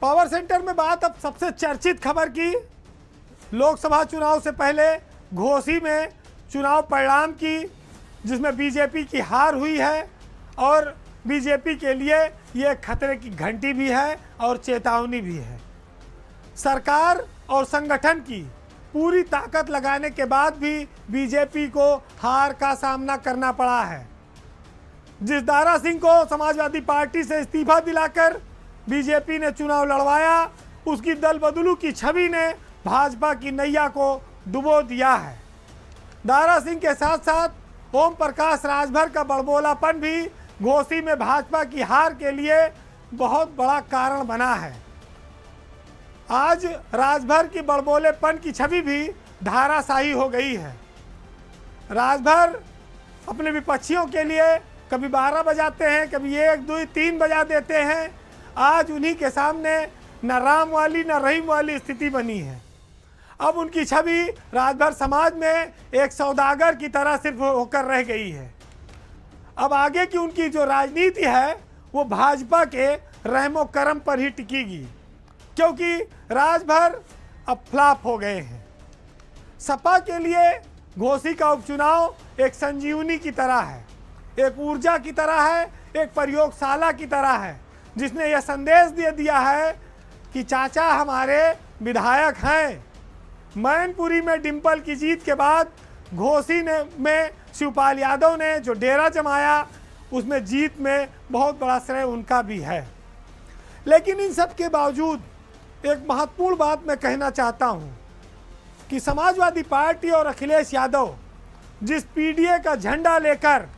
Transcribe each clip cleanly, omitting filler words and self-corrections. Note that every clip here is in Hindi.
पावर सेंटर में बात अब सबसे चर्चित खबर की। लोकसभा चुनाव से पहले घोसी में चुनाव परिणाम की, जिसमें बीजेपी की हार हुई है और बीजेपी के लिए ये खतरे की घंटी भी है और चेतावनी भी है। सरकार और संगठन की पूरी ताकत लगाने के बाद भी बीजेपी को हार का सामना करना पड़ा है। जिस दारा सिंह को समाजवादी पार्टी से इस्तीफा दिलाकर बीजेपी ने चुनाव लड़वाया, उसकी दल बदलू की छवि ने भाजपा की नैया को डुबो दिया है। दारा सिंह के साथ साथ ओम प्रकाश राजभर का बड़बोलापन भी घोसी में भाजपा की हार के लिए बहुत बड़ा कारण बना है। आज राजभर की बड़बोलेपन की छवि भी धाराशाही हो गई है। राजभर अपने विपक्षियों के लिए कभी 12 बजाते हैं, कभी 1, 2, 3 बजा देते हैं। आज उन्हीं के सामने न राम वाली न रहीम वाली स्थिति बनी है। अब उनकी छवि राजभर समाज में एक सौदागर की तरह सिर्फ होकर रह गई है। अब आगे की उनकी जो राजनीति है वो भाजपा के रहमो करम पर ही टिकेगी, क्योंकि राजभर अब फ्लॉप हो गए हैं। सपा के लिए घोसी का उपचुनाव एक संजीवनी की तरह है, एक ऊर्जा की तरह है, एक प्रयोगशाला की तरह है, जिसने यह संदेश दे दिया है कि चाचा हमारे विधायक हैं। मैनपुरी में डिंपल की जीत के बाद घोसी में शिवपाल यादव ने जो डेरा जमाया, उसमें जीत में बहुत बड़ा श्रेय उनका भी है। लेकिन इन सब के बावजूद एक महत्वपूर्ण बात मैं कहना चाहता हूं कि समाजवादी पार्टी और अखिलेश यादव जिस पीडीए का झंडा लेकर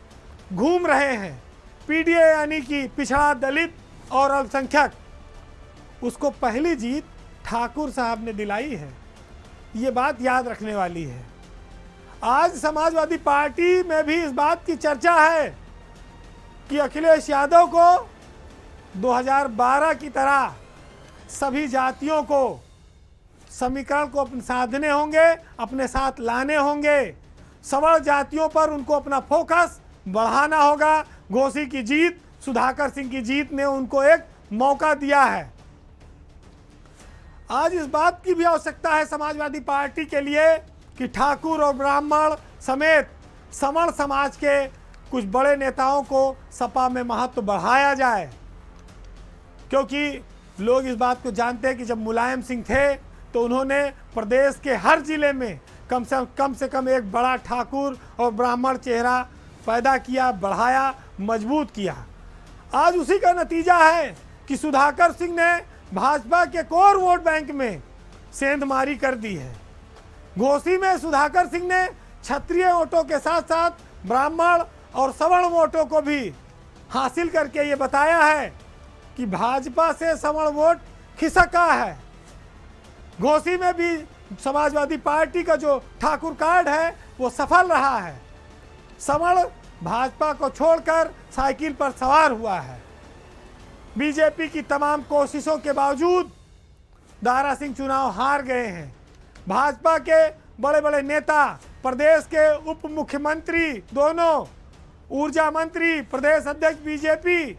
घूम रहे हैं, पीडीए यानी कि पिछड़ा, दलित और अल्पसंख्यक, उसको पहली जीत ठाकुर साहब ने दिलाई है। ये बात याद रखने वाली है। आज समाजवादी पार्टी में भी इस बात की चर्चा है कि अखिलेश यादव को 2012 की तरह सभी जातियों को समीकरण को अपने साधने होंगे, अपने साथ लाने होंगे। सवर्ण जातियों पर उनको अपना फोकस बढ़ाना होगा। घोसी की जीत, सुधाकर सिंह की जीत ने उनको एक मौका दिया है। आज इस बात की भी आवश्यकता है समाजवादी पार्टी के लिए कि ठाकुर और ब्राह्मण समेत सवर्ण समाज के कुछ बड़े नेताओं को सपा में महत्व बढ़ाया जाए, क्योंकि लोग इस बात को जानते हैं कि जब मुलायम सिंह थे तो उन्होंने प्रदेश के हर जिले में कम से कम एक बड़ा ठाकुर और ब्राह्मण चेहरा पैदा किया, बढ़ाया, मजबूत किया। आज उसी का नतीजा है कि सुधाकर सिंह ने भाजपा के कोर वोट बैंक में सेंधमारी कर दी है। घोसी में सुधाकर सिंह ने क्षत्रिय वोटों के साथ साथ ब्राह्मण और सवर्ण वोटों को भी हासिल करके ये बताया है कि भाजपा से सवर्ण वोट खिसका है। घोसी में भी समाजवादी पार्टी का जो ठाकुर कार्ड है वो सफल रहा है। सवर्ण भाजपा को छोड़कर साइकिल पर सवार हुआ है। बीजेपी की तमाम कोशिशों के बावजूद दारा सिंह चुनाव हार गए हैं। भाजपा के बड़े बड़े नेता, प्रदेश के उप मुख्यमंत्री दोनों, ऊर्जा मंत्री, प्रदेश अध्यक्ष बीजेपी,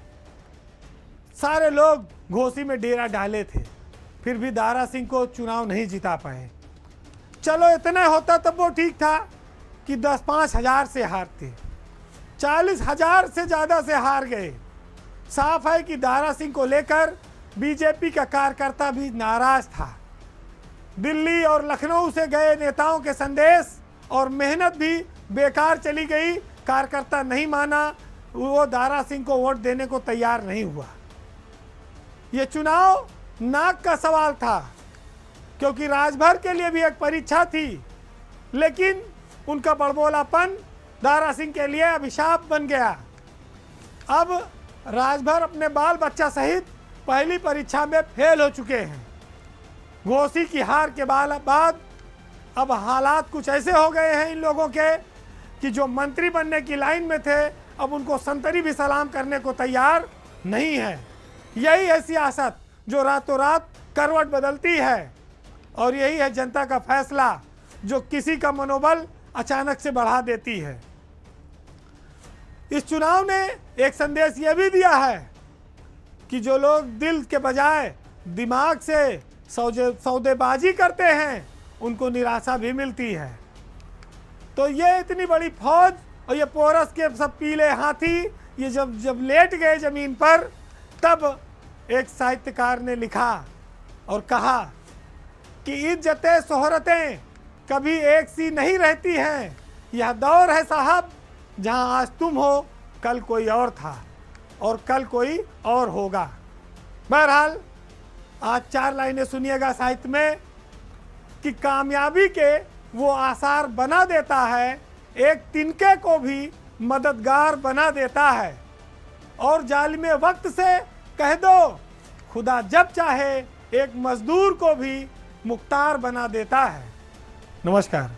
सारे लोग घोसी में डेरा डाले थे, फिर भी दारा सिंह को चुनाव नहीं जिता पाए। चलो इतना होता तब वो ठीक था कि 10-5 हज़ार से हारते, 40,000 से ज़्यादा से हार गए। साफ है कि दारा सिंह को लेकर बीजेपी का कार्यकर्ता भी नाराज था। दिल्ली और लखनऊ से गए नेताओं के संदेश और मेहनत भी बेकार चली गई। कार्यकर्ता नहीं माना, वो दारा सिंह को वोट देने को तैयार नहीं हुआ। ये चुनाव नाक का सवाल था, क्योंकि राजभर के लिए भी एक परीक्षा थी, लेकिन उनका बड़बोलापन दारा सिंह के लिए अभिशाप बन गया। अब राजभर अपने बाल बच्चा सहित पहली परीक्षा में फेल हो चुके हैं। घोसी की हार के बाद अब हालात कुछ ऐसे हो गए हैं इन लोगों के कि जो मंत्री बनने की लाइन में थे, अब उनको संतरी भी सलाम करने को तैयार नहीं है। यही है सियासत जो रातों रात करवट बदलती है, और यही है जनता का फैसला जो किसी का मनोबल अचानक से बढ़ा देती है। इस चुनाव ने एक संदेश यह भी दिया है कि जो लोग दिल के बजाय दिमाग से सौदेबाजी करते हैं उनको निराशा भी मिलती है। तो ये इतनी बड़ी फौज और ये पोरस के सब पीले हाथी ये जब लेट गए जमीन पर, तब एक साहित्यकार ने लिखा और कहा कि इज्जतें शोहरतें कभी एक सी नहीं रहती हैं, यह दौर है साहब जहां आज तुम हो कल कोई और था और कल कोई और होगा। बहरहाल आज 4 लाइनें सुनिएगा साहित्य में कि कामयाबी के वो आसार बना देता है, एक तिनके को भी मददगार बना देता है, और जालिमे वक्त से कह दो खुदा जब चाहे एक मजदूर को भी मुख्तार बना देता है। नमस्कार।